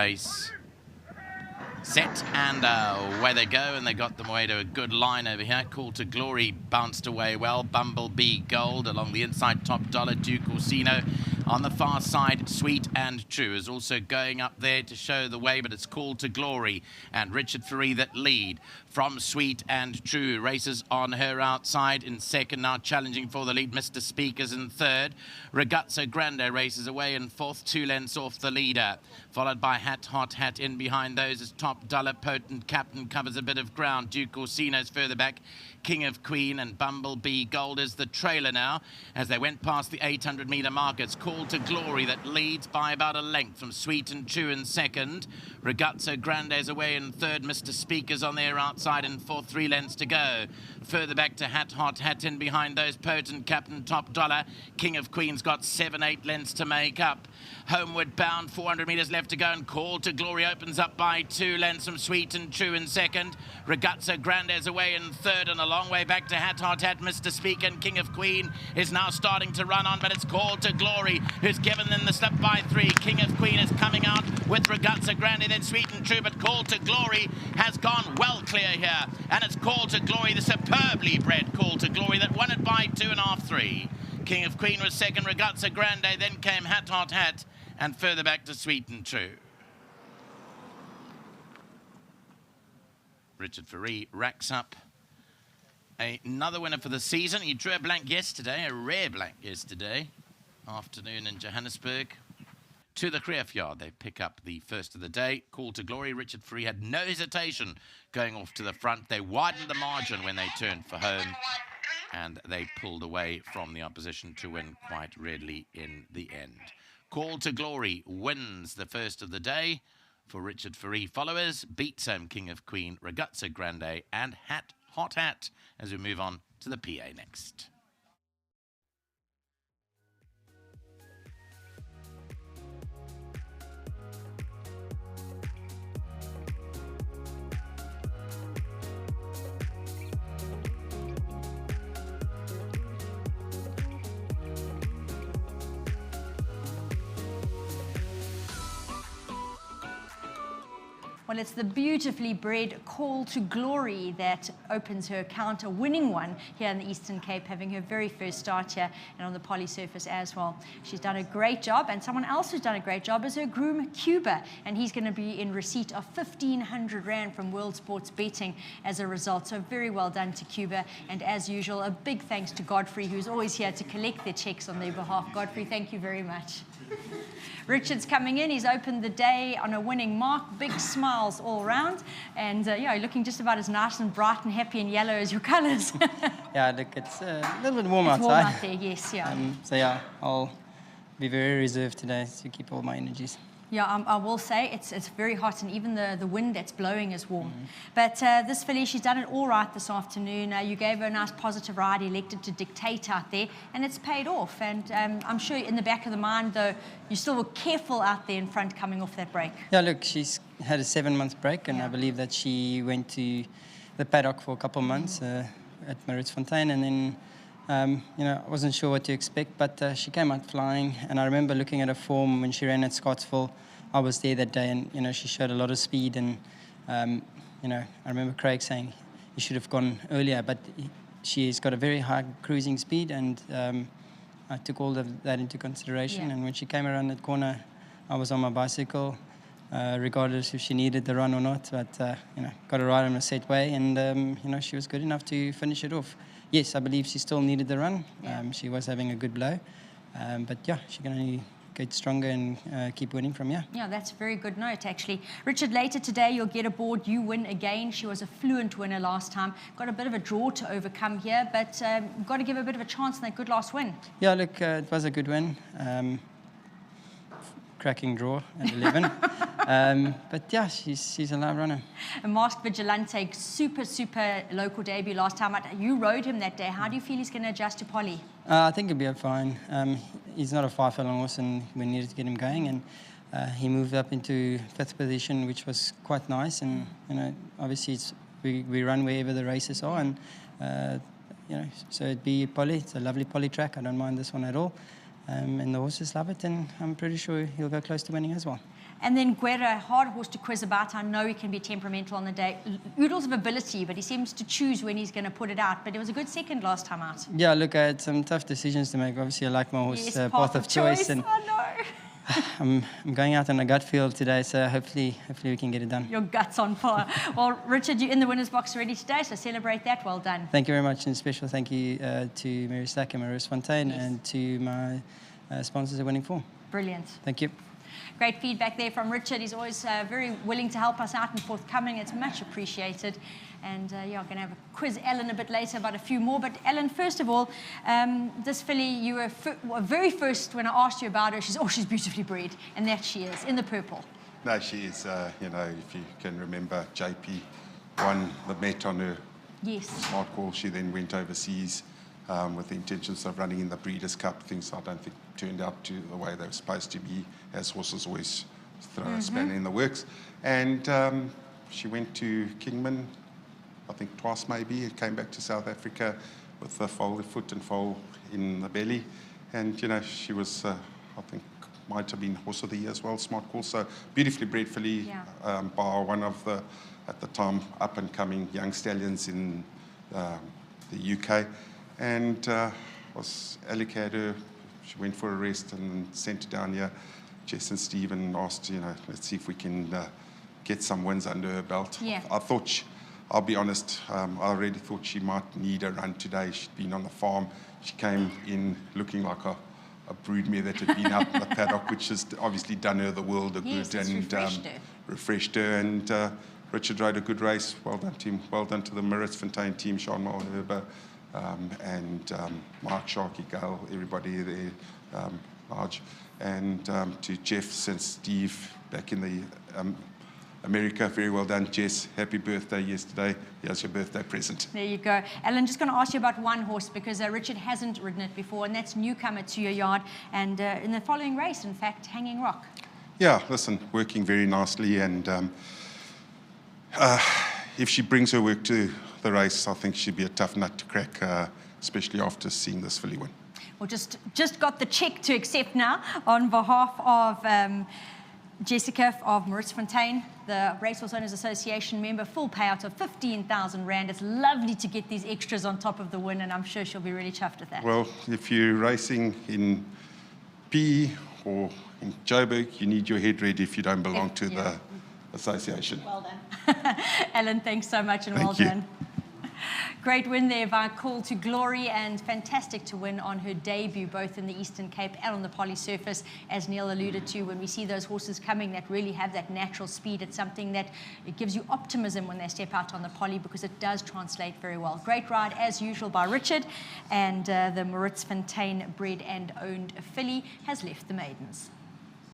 Race. Set and away they go, and they got them away to a good line over here. Call to Glory bounced away well. Bumblebee Gold along the inside, Top Dollar, Duke Orsino. On the far side, Sweet and True is also going up there to show the way, but it's Call to Glory and Richard Ferree that lead from Sweet and True. Races on her outside in second, now challenging for the lead. Mr. Speakers in third. Ragazzo Grande races away in fourth, 2 lengths off the leader. Followed by Hat Hot Hat. In behind those is Top Dollar. Potent Captain covers a bit of ground. Duke Orsino's further back. King of Queen and Bumblebee Gold is the trailer now as they went past the 800-metre mark. It's Call to Glory that leads by about a length from Sweet and True in second. Ragazzo Grande's away in third. Mr. Speakers on their outside in fourth, 3 lengths to go. Further back to Hat Hot Hat. In behind those, Potent Captain, Top Dollar. King of Queen's got 7-8 lengths to make up. Homeward bound, 400 metres left to go, and Call to Glory opens up by 2 lengths from Sweet and True in second. Ragazzo Grande's away in third, and a long way back to Hat Hot Hat. Mr. Speaker and King of Queen is now starting to run on, but it's Call to Glory who's given them the slip by 3. King of Queen is coming out with Ragazzo Grande, then Sweet and True, but Call to Glory has gone well clear here, and it's Call to Glory, the superbly bred Call to Glory, that won it by 2.5, 3. King of Queen was second, Ragazzo Grande, then came Hat Hot Hat, and further back to Sweet and True. Richard Ferree racks up another winner for the season. He drew a blank yesterday, a rare blank yesterday afternoon in Johannesburg. To the Kreefjaar, they pick up the first of the day. Call to Glory. Richard Ferree had no hesitation going off to the front. They widened the margin when they turned for home, and they pulled away from the opposition to win quite readily in the end. Call to Glory wins the first of the day for Richard Ferree followers. Beats home King of Queen, Ragazzo Grande, and Hat Hot Hat as we move on to the PA next. Well, it's the beautifully bred Call to Glory that opens her account, a winning one here in the Eastern Cape, having her very first start here and on the poly surface as well. She's done a great job, and someone else who's done a great job is her groom, Cuba, and he's going to be in receipt of 1,500 Rand from World Sports Betting as a result. So very well done to Cuba, and as usual, a big thanks to Godfrey, who's always here to collect their checks on their behalf. Godfrey, thank you very much. Richard's coming in. He's opened the day on a winning mark. Big smiles all around. And, yeah, looking just about as nice and bright and happy and yellow as your colours. Yeah, look, it's a little bit warm outside. Warm out there, yes, yeah. So, yeah, I'll be very reserved today to keep all my energies. Yeah, I will say it's very hot, and even the wind that's blowing is warm. But this filly, she's done it all right this afternoon. You gave her a nice positive ride, elected to dictate out there, and it's paid off. And I'm sure in the back of the mind, though, you still were careful out there in front coming off that break. Yeah, look, she's had a 7-month break, and I believe that she went to the paddock for a couple of months at Maritzfontein, and then you know, I wasn't sure what to expect, but she came out flying, and I remember looking at her form when she ran at Scottsville. I was there that day, and you know, she showed a lot of speed, and you know, I remember Craig saying you should have gone earlier, but she's got a very high cruising speed, and I took all of that into consideration. And when she came around that corner, I was on my bicycle, regardless if she needed the run or not, but you know, got her right in a set way, and you know, she was good enough to finish it off. Yes, I believe she still needed the run. She was having a good blow, but yeah, she can only get stronger and keep winning from here. Yeah, that's a very good note, actually. Richard, later today, you'll get aboard. You win again. She was a fluent winner last time. Got a bit of a draw to overcome here, but you've got to give her a bit of a chance in that good last win. Yeah, look, it was a good win. Cracking draw at 11. But yeah, she's a live runner. A Masked Vigilante, super local debut last time. You rode him that day. How do you feel he's going to adjust to Polly? I think he'll be fine. He's not a 5-furlong horse, and we needed to get him going. And he moved up into 5th position, which was quite nice. And you know, obviously we run wherever the races are, and you know, so it'd be Polly. It's a lovely Polly track. I don't mind this one at all. And the horses love it, and I'm pretty sure he'll go close to winning as well. And then Guerra, hard horse to quiz about. I know he can be temperamental on the day. Oodles of ability, but he seems to choose when he's going to put it out. But it was a good second last time out. Yeah, look, I had some tough decisions to make. Obviously, I like my horse, Yes, Path of Choice, and I know. I'm going out on a gut feel today, so hopefully we can get it done. Your gut's on fire. Well, Richard, you're in the winner's box already today, so celebrate that. Well done. Thank you very much, and special thank you to Mary Stack and Maurice Fontaine, Yes. and to my sponsors at Winning Form. Brilliant. Thank you. Great feedback there from Richard. He's always very willing to help us out and forthcoming. It's much appreciated. And yeah, I'm going to have a quiz Ellen a bit later about a few more. But Ellen, first of all, this filly, you were very first when I asked you about her. She's beautifully bred, and that she is in the purple. No, she is. You know, if you can remember, JP won the Met on her Yes. smart call. She then went overseas with the intentions of running in the Breeders' Cup. Things I don't think turned out to the way they were supposed to be, as horses always throw a spanner in the works. And she went to Kingman, I think twice maybe. It came back to South Africa with a folded foot and foal in the belly. And, you know, she was, I think, might have been Horse of the Year as well, smart call. So beautifully bred filly by one of the, at the time, up-and-coming young stallions in the UK. And was allocated. She went for a rest and sent her down here. Jess and Stephen asked, you know, let's see if we can get some wins under her belt. Yeah. I thought, I'll be honest, I already thought she might need a run today. She'd been on the farm. She came in looking like a broodmare that had been out in the paddock, which has obviously done her the world of Yes, good it's and refreshed her. And Richard rode a good race. Well done to him. Well done to the Maritz Fontaine team, Sean Mulherber, and Mark Sharkey, Gale, everybody there, Marge, and to Jeff and Steve back in the America. Very well done, Jess. Happy birthday yesterday. Here's your birthday present. There you go. Ellen, just going to ask you about one horse because Richard hasn't ridden it before, and that's newcomer to your yard. And in the following race, in fact, Hanging Rock. Yeah, listen, working very nicely, and if she brings her work to the race, I think she'd be a tough nut to crack, especially after seeing this filly win. Well, just got the check to accept now on behalf of Jessica of Maritz Fontaine, the Racehorse Owners Association member, full payout of 15,000 Rand. It's lovely to get these extras on top of the win, and I'm sure she'll be really chuffed with that. Well, if you're racing in P or in Joburg, you need your head ready if you don't belong to the association. Well done. Ellen, thanks so much and well Thank you. done. Great win there by Call to Glory, and fantastic to win on her debut, both in the Eastern Cape and on the poly surface. As Neil alluded to, when we see those horses coming that really have that natural speed, it's something that it gives you optimism when they step out on the poly because it does translate very well. Great ride, as usual, by Richard, and the Maritz Fontaine bred and owned filly has left the maidens.